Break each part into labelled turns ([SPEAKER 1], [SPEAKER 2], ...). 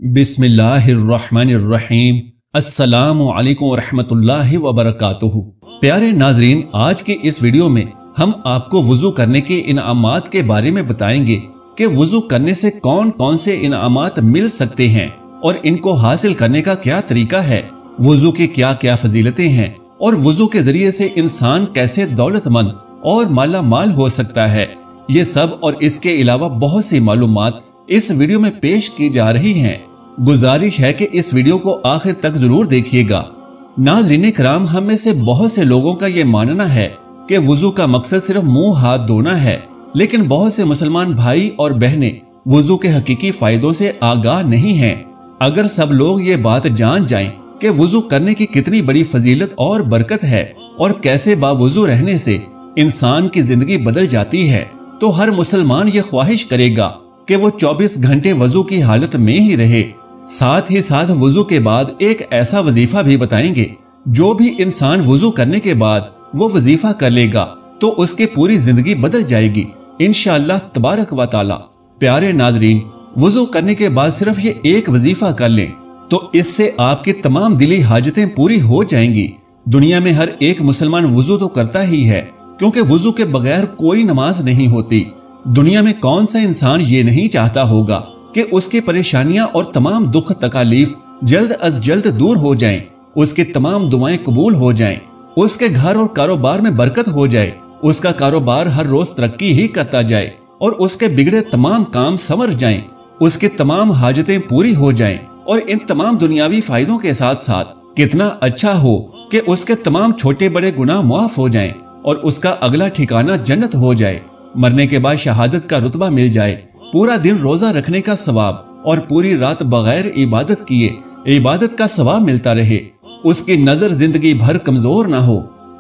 [SPEAKER 1] बिस्मिल्लाहिर्रहमानिर्रहीम। अस्सलामु अलैकुम वरहमतुल्लाहि वबरकातुहू। प्यारे नाजरीन, आज के इस वीडियो में हम आपको वुजू करने के इनामात के बारे में बताएंगे कि वुजू करने से कौन कौन से इनामात मिल सकते हैं और इनको हासिल करने का क्या तरीका है, वुजू की क्या क्या फजीलतें हैं और वुजू के जरिए से इंसान कैसे दौलतमंद और माला माल हो सकता है। ये सब और इसके अलावा बहुत सी मालूमात इस वीडियो में पेश की जा रही हैं। गुजारिश है कि इस वीडियो को आखिर तक जरूर देखिएगा। नाज़रीन कराम, हम में से बहुत से लोगों का ये मानना है कि वुजू का मकसद सिर्फ मुंह हाथ धोना है, लेकिन बहुत से मुसलमान भाई और बहनें वुजू के हकीकी फायदों से आगाह नहीं हैं। अगर सब लोग ये बात जान जाएं कि वुजू करने की कितनी बड़ी फजीलत और बरकत है और कैसे बावुजू रहने से इंसान की जिंदगी बदल जाती है, तो हर मुसलमान ये ख्वाहिश करेगा कि वो 24 घंटे वजू की हालत में ही रहे। साथ ही साथ वुजू के बाद एक ऐसा वजीफा भी बताएंगे, जो भी इंसान वुजू करने के बाद वो वजीफा कर लेगा तो उसकी पूरी जिंदगी बदल जाएगी इंशाअल्लाह तबारक व ताला। प्यारे नाजरीन, वुजू करने के बाद सिर्फ ये एक वजीफा कर लें तो इससे आपकी तमाम दिली हाजतें पूरी हो जाएंगी। दुनिया में हर एक मुसलमान वुजू तो करता ही है, क्योंकि वुजू के बगैर कोई नमाज नहीं होती। दुनिया में कौन सा इंसान ये नहीं चाहता होगा कि उसकी परेशानियां और तमाम दुख तकालीफ जल्द अज जल्द दूर हो जाएं, उसकी तमाम दुआएं कबूल हो जाएं, उसके घर और कारोबार में बरकत हो जाए, उसका कारोबार हर रोज तरक्की ही करता जाए और उसके बिगड़े तमाम काम संवर जाएं, उसकी तमाम हाजतें पूरी हो जाएं और इन तमाम दुनियावी फायदों के साथ साथ कितना अच्छा हो कि उसके तमाम छोटे बड़े गुनाह माफ हो जाएं और उसका अगला ठिकाना जन्नत हो जाए, मरने के बाद शहादत का रुतबा मिल जाए, पूरा दिन रोजा रखने का सवाब और पूरी रात बगैर इबादत किए इबादत का सवाब मिलता रहे, उसकी नजर जिंदगी भर कमजोर ना हो।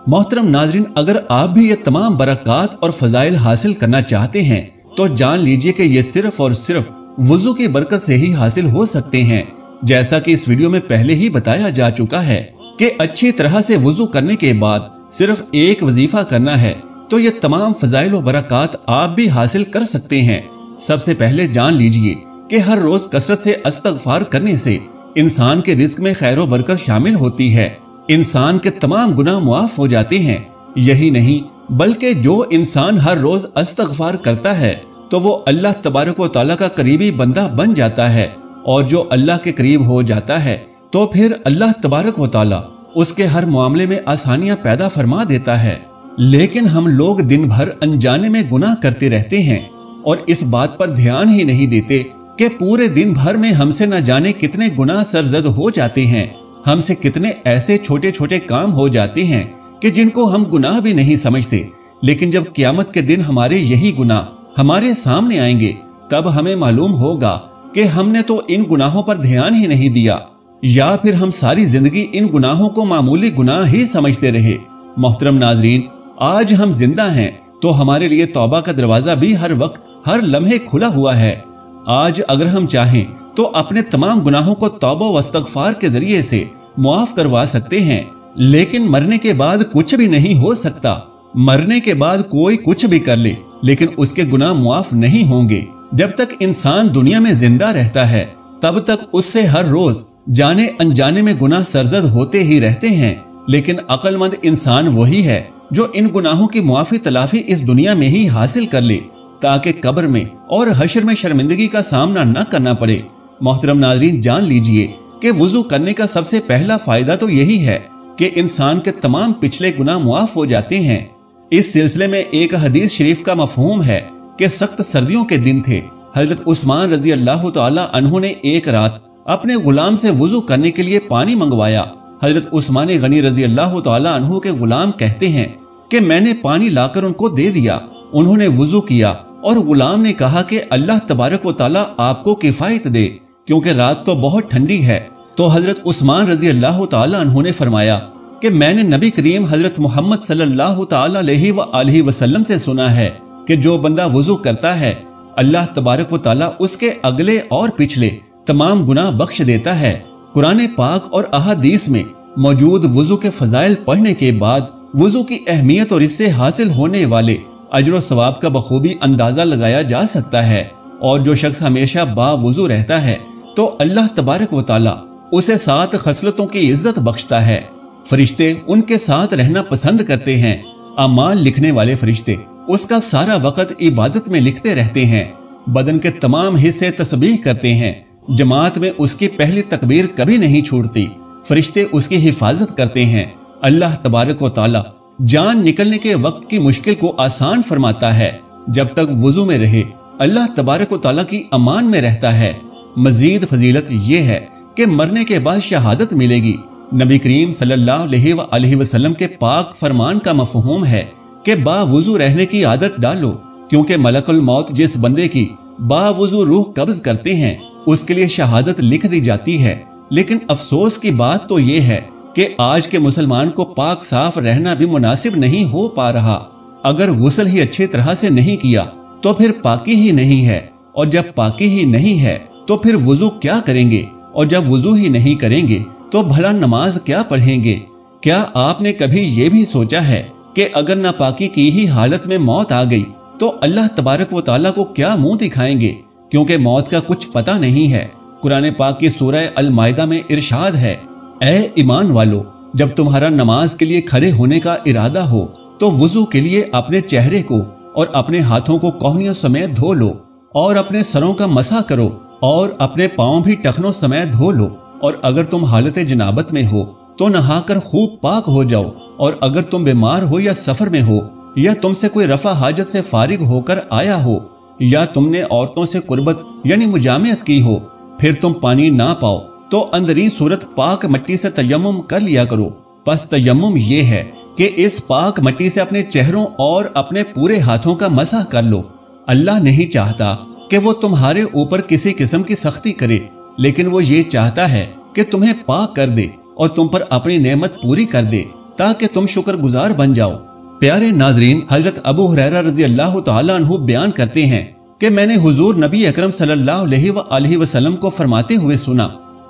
[SPEAKER 1] मोहतरम नाजरीन, अगर आप भी ये तमाम बरक़ात और फजाइल हासिल करना चाहते हैं तो जान लीजिए कि ये सिर्फ और सिर्फ वुजू की बरकत से ही हासिल हो सकते हैं। जैसा कि इस वीडियो में पहले ही बताया जा चुका है कि अच्छी तरह से वुजू करने के बाद सिर्फ एक वजीफा करना है तो ये तमाम फजाइल व बरक़ात आप भी हासिल कर सकते हैं। सबसे पहले जान लीजिए कि हर रोज कसरत से इस्तग़फ़ार करने से इंसान के रिज़्क़ में खैर व बरकत शामिल होती है, इंसान के तमाम गुनाह मुआफ हो जाते हैं। यही नहीं बल्कि जो इंसान हर रोज इस्तग़फ़ार करता है तो वो अल्लाह तबारक व तआला का करीबी बंदा बन जाता है, और जो अल्लाह के करीब हो जाता है तो फिर अल्लाह तबारक व तआला उसके हर मामले में आसानियां पैदा फरमा देता है। लेकिन हम लोग दिन भर अनजाने में गुनाह करते रहते हैं और इस बात पर ध्यान ही नहीं देते कि पूरे दिन भर में हमसे न जाने कितने गुनाह सरजद हो जाते हैं, हमसे कितने ऐसे छोटे छोटे काम हो जाते हैं कि जिनको हम गुनाह भी नहीं समझते। लेकिन जब क़यामत के दिन हमारे यही गुनाह हमारे सामने आएंगे तब हमें मालूम होगा कि हमने तो इन गुनाहों पर ध्यान ही नहीं दिया, या फिर हम सारी जिंदगी इन गुनाहों को मामूली गुनाह ही समझते रहे। मोहतरम नाजरीन, आज हम जिंदा हैं तो हमारे लिए तौबा का दरवाजा भी हर वक्त हर लम्हे खुला हुआ है। आज अगर हम चाहें तो अपने तमाम गुनाहों को तौबा व इस्तग़फ़ार के जरिए से मुआफ करवा सकते हैं, लेकिन मरने के बाद कुछ भी नहीं हो सकता। मरने के बाद कोई कुछ भी कर ले लेकिन उसके गुनाह मुआफ नहीं होंगे। जब तक इंसान दुनिया में जिंदा रहता है तब तक उससे हर रोज जाने अनजाने में गुनाह सरजद होते ही रहते हैं। लेकिन अक्लमंद इंसान वही है जो इन गुनाहों की मुआफी तलाफी इस दुनिया में ही हासिल कर ले, ताकि कब्र में और हश्र में शर्मिंदगी का सामना न करना पड़े। मोहतरम नाजरीन, जान लीजिए कि वुजू करने का सबसे पहला फायदा तो यही है कि इंसान के तमाम पिछले गुनाह मुआफ हो जाते हैं। इस सिलसिले में एक हदीस शरीफ का मफहूम है कि सख्त सर्दियों के दिन थे। हजरत उस्मान रजी अल्लाह तआला अन्हु ने एक रात अपने गुलाम से वुजू करने के लिए पानी मंगवाया। हजरत उस्मान गनी रजी अल्लाह तआला अन्हु के गुलाम कहते हैं कि मैंने पानी लाकर उनको दे दिया, उन्होंने वुजू किया और गुलाम ने कहा कि अल्लाह तबारक व तआला आपको किफायत दे, क्योंकि रात तो बहुत ठंडी है। तो हजरत उस्मान रजी अल्लाह तआला अन्हु ने फरमाया कि मैंने नबी करीम हजरत मोहम्मद सल्लल्लाहु तआला अलैहि वसल्लम से सुना है कि जो बंदा वुजू करता है अल्लाह तबारक व तआला उसके अगले और पिछले तमाम गुनाह बख्श देता है। कुरान पाक और अहादीस में मौजूद वुजू के फजाइल पढ़ने के बाद वुजू की अहमियत और इससे हासिल होने वाले अजर सवाब का बखूबी अंदाजा लगाया जा सकता है। और जो शख्स हमेशा बावुजू रहता है तो अल्लाह तबारक व तआला उसे 7 खसलतों की इज्जत बख्शता है। फरिश्ते उनके साथ रहना पसंद करते हैं। अमाल लिखने वाले फरिश्ते उसका सारा वक्त इबादत में लिखते रहते हैं। बदन के तमाम हिस्से तस्बीह करते हैं। जमात में उसकी पहली तकबीर कभी नहीं छूटती। फरिश्ते उसकी हिफाजत करते हैं। अल्लाह तबारक व तआला जान निकलने के वक्त की मुश्किल को आसान फरमाता है। जब तक वुजू में रहे अल्लाह तबारक व तआला की अमान में रहता है। मजीद फजीलत ये है कि मरने के बाद शहादत मिलेगी। नबी करीम सल्लल्लाहु अलैहि वसल्लम के पाक फरमान का मफहूम है कि बावुजू रहने की आदत डालो, क्योंकि मलकुल मौत जिस बंदे की बावुजू रूह कब्ज करते हैं उसके लिए शहादत लिख दी जाती है। लेकिन अफसोस की बात तो ये है कि आज के मुसलमान को पाक साफ रहना भी मुनासिब नहीं हो पा रहा। अगर गुस्ल ही अच्छी तरह से नहीं किया तो फिर पाकी ही नहीं है, और जब पाकी ही नहीं है तो फिर वुजू क्या करेंगे, और जब वुजू ही नहीं करेंगे तो भला नमाज क्या पढ़ेंगे। क्या आपने कभी ये भी सोचा है कि अगर नापाकी की ही हालत में मौत आ गई तो अल्लाह तबारक व तआला को क्या मुंह दिखाएंगे, क्योंकि मौत का कुछ पता नहीं है। कुरान पाक की सूरह अल माइदा में इरशाद है, ऐ ईमान वालो, जब तुम्हारा नमाज के लिए खड़े होने का इरादा हो तो वुजू के लिए अपने चेहरे को और अपने हाथों को कोहनियों समेत धो लो, और अपने सरों का मसा करो, और अपने पांव भी टखनों समेत धो लो। और अगर तुम हालत जनाबत में हो तो नहाकर खूब पाक हो जाओ। और अगर तुम बीमार हो या सफर में हो, या तुमसे कोई रफा हाजत से फारिग होकर आया हो, या तुमने औरतों से कुर्बत यानी मुजामियत की हो, फिर तुम पानी ना पाओ तो अंदरी सूरत पाक मिट्टी से तयम्मुम कर लिया करो। बस तयम्मुम ये है कि इस पाक मिट्टी से अपने चेहरों और अपने पूरे हाथों का मसाह कर लो। अल्लाह नहीं चाहता कि वो तुम्हारे ऊपर किसी किस्म की सख्ती करे, लेकिन वो ये चाहता है कि तुम्हें पाक कर दे और तुम पर अपनी नेमत पूरी कर दे, ताकि तुम शुक्रगुजार बन जाओ। प्यारे नाजरीन, हजरत अबू हुरैरा रज़ी अल्लाह तआला अन्हु बयान करते हैं कि मैंने हुजूर नबी अकरम सल्लल्लाहु अलैहि वसल्लम को फरमाते हुए सुना,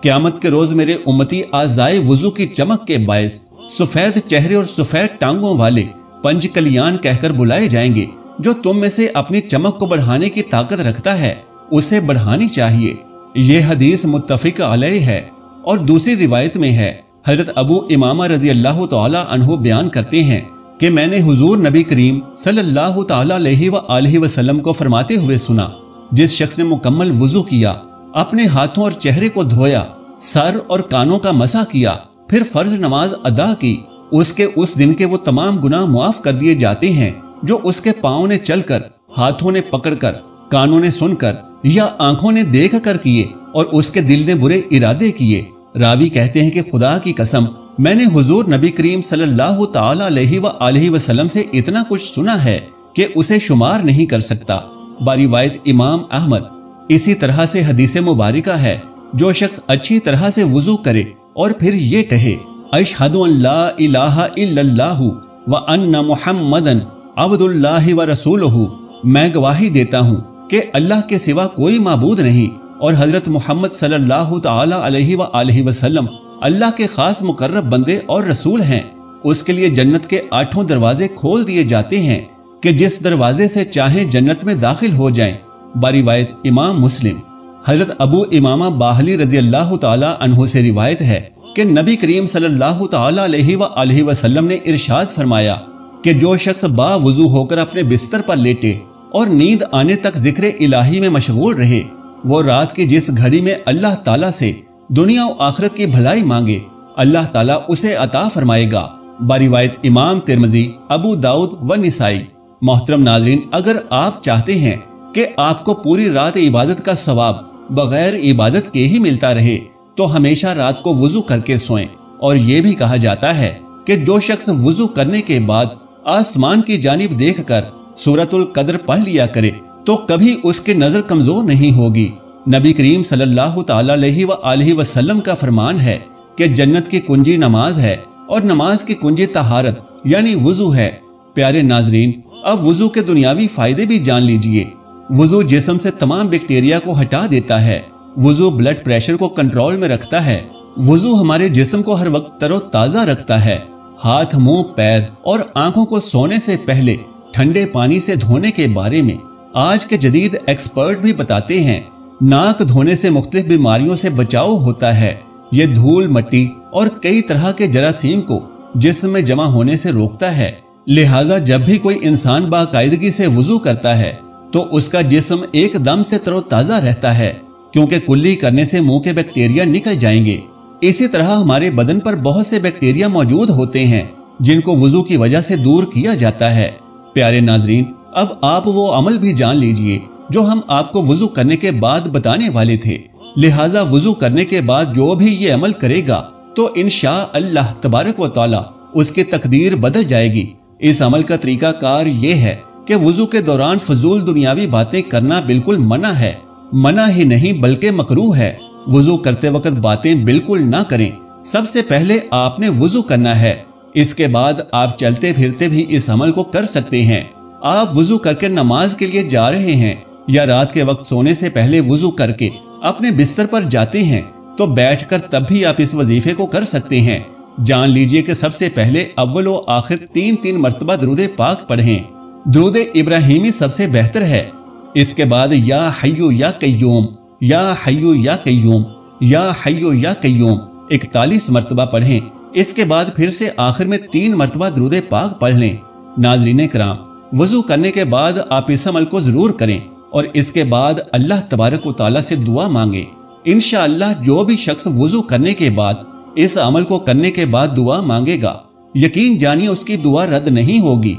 [SPEAKER 1] क़यामत के रोज मेरे उम्मती आज़ाए वुजू की चमक के बायस सफेद चेहरे और सफेद टांगों वाले पंज कलियान कहकर बुलाए जाएंगे। जो तुम में से अपनी चमक को बढ़ाने की ताकत रखता है उसे बढ़ानी चाहिए। ये हदीस मुत्तफिक अलैह है। और दूसरी रिवायत में है, हजरत अबू इमामा रजी अल्लाह तआला अन्हु बयान करते हैं कि मैंने हुजूर नबी करीम सल्लल्लाहु अलैहि वसल्लम को फरमाते हुए सुना, जिस शख्स ने मुकम्मल वुजू किया, अपने हाथों और चेहरे को धोया, सर और कानों का मसा किया, फिर फर्ज नमाज अदा की, उसके उस दिन के वो तमाम गुनाह मुआफ कर दिए जाते हैं जो उसके पाँव ने चलकर, हाथों ने पकड़कर, कानों ने सुनकर या आंखों ने देख कर किए और उसके दिल ने बुरे इरादे किए। रावी कहते हैं कि खुदा की कसम, मैंने हुजूर नबी करीम सल्लल्लाहु ताला अलैहि वसल्लम से इतना कुछ सुना है कि उसे शुमार नहीं कर सकता। बारिवायत इमाम अहमद। इसी तरह से हदीस मुबारिका है, जो शख्स अच्छी तरह से वुजू करे और फिर ये कहे, अशहदु अन ला इलाहा इल्लल्लाहु व अन्ना मुहम्मदन अब्दुल्लाहि व रसूलुहु, मैं गवाही देता हूँ कि अल्लाह के सिवा कोई माबूद नहीं और हजरत मोहम्मद सल्लल्लाहु ताला अलैहि वसल्लम अल्लाह के खास मुकर्रब बंदे और रसूल हैं। उसके लिए जन्नत के 8 दरवाजे खोल दिए जाते हैं कि जिस दरवाजे से चाहें जन्नत में दाखिल हो जाएं। बारिवायत इमाम मुस्लिम। हजरत अबू इमामा बाहली रजी अल्लाह ताला अन्हु से रिवायत है कि नबी करीम सल्लल्लाहु ताला अलैहि वसल्लम ने इरशाद फरमाया कि जो शख्स बावुजू होकर अपने बिस्तर पर लेटे और नींद आने तक जिक्र इलाही में मशगूल रहे, वो रात की जिस घड़ी में अल्लाह ताला से दुनिया और आखिरत की भलाई मांगे, अल्लाह ताला उसे अता फरमाएगा। बारिवायत इमाम तिरमिजी, अबू दाऊद व निसाई। मोहतरम नाज़रीन, अगर आप चाहते हैं कि आपको पूरी रात इबादत का सवाब बगैर इबादत के ही मिलता रहे, तो हमेशा रात को वुजू करके सोएं। और ये भी कहा जाता है कि जो शख्स वुजू करने के बाद आसमान की जानिब देखकर सूरतुल कद्र पढ़ लिया करे तो कभी उसकी नजर कमजोर नहीं होगी। नबी करीम सल्लल्लाहु ताला अलैहि वसल्लम का फरमान है कि जन्नत की कुंजी नमाज है और नमाज की कुंजी तहारत यानी वुजू है। प्यारे नाजरीन, अब वुजू के दुनियावी फायदे भी जान लीजिए। वुजू जिस्म से तमाम बैक्टीरिया को हटा देता है। वुजू ब्लड प्रेशर को कंट्रोल में रखता है। वुजू हमारे जिस्म को हर वक्त तरोताजा रखता है। हाथ, मुंह, पैर और आंखों को सोने से पहले ठंडे पानी से धोने के बारे में आज के जदीद एक्सपर्ट भी बताते हैं। नाक धोने से मुख्तलिफ बीमारियों से बचाव होता है। ये धूल, मिट्टी और कई तरह के जरासीम को जिस्म में जमा होने से रोकता है। लिहाजा जब भी कोई इंसान बाकायदगी से वुजू करता है तो उसका जिस्म एकदम से तरोताजा रहता है, क्योंकि कुल्ली करने से मुंह के बैक्टीरिया निकल जाएंगे। इसी तरह हमारे बदन पर बहुत से बैक्टीरिया मौजूद होते हैं जिनको वुजू की वजह से दूर किया जाता है। प्यारे नाजरीन, अब आप वो अमल भी जान लीजिए जो हम आपको वुजू करने के बाद बताने वाले थे। लिहाजा वुजू करने के बाद जो भी ये अमल करेगा तो इंशाअल्लाह तबारक व तआला उसकी तकदीर बदल जाएगी। इस अमल का तरीका कार ये है कि वुजू के दौरान फजूल दुनियावी बातें करना बिल्कुल मना है। मना ही नहीं बल्कि मकरूह है। वुजू करते वक्त बातें बिल्कुल ना करें। सबसे पहले आपने वुजू करना है, इसके बाद आप चलते फिरते भी इस अमल को कर सकते हैं। आप वुजू करके नमाज के लिए जा रहे हैं या रात के वक्त सोने से पहले वुजू करके अपने बिस्तर पर जाते हैं तो बैठकर तब भी आप इस वजीफे को कर सकते हैं। जान लीजिए कि सबसे पहले अव्वल व आखिर 3-3 मरतबा दुरूद पाक पढ़ें। दुरूद इब्राहिमी सबसे बेहतर है। इसके बाद या हय्यु या कय्यूम, या हय्यु या कय्यूम, या हय्यु या कय्यूम 41 मरतबा पढ़ें। इसके बाद फिर से आखिर में 3 मरतबा दुरूद पाक पढ़ लें। नाज़रीन कराम, वजू करने के बाद आप इस अमल को जरूर करें और इसके बाद अल्लाह तबारक व तआला से दुआ मांगे। इंशाअल्लाह जो भी शख्स वजू करने के बाद इस अमल को करने के बाद दुआ मांगेगा, यकीन जानिए उसकी दुआ रद्द नहीं होगी।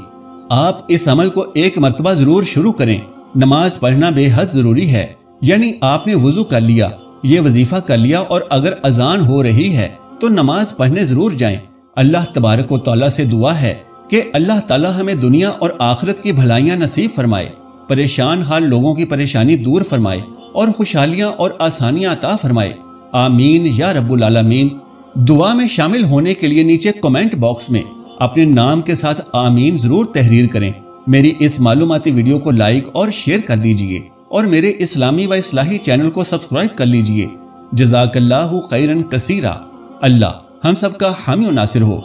[SPEAKER 1] आप इस अमल को 1 मरतबा जरूर शुरू करें। नमाज पढ़ना बेहद जरूरी है, यानी आपने वजू कर लिया, ये वजीफा कर लिया और अगर अजान हो रही है तो नमाज पढ़ने जरूर जाएं। अल्लाह तबारक व तआला से दुआ है कि अल्लाह ताला हमें दुनिया और आखिरत की भलाइयां नसीब फरमाए, परेशान हाल लोगों की परेशानी दूर फरमाए और खुशहालियां और आसानियां अता फरमाए। आमीन या रब्बुल आलमीन। दुआ में शामिल होने के लिए नीचे कमेंट बॉक्स में अपने नाम के साथ आमीन जरूर तहरीर करें। मेरी इस मालूमाती वीडियो को लाइक और शेयर कर दीजिए और मेरे इस्लामी व इस्लाही चैनल को सब्सक्राइब कर लीजिए। जज़ाकल्लाहु खैरन कसीरा। अल्लाह हम सबका हामी और नासिर हो।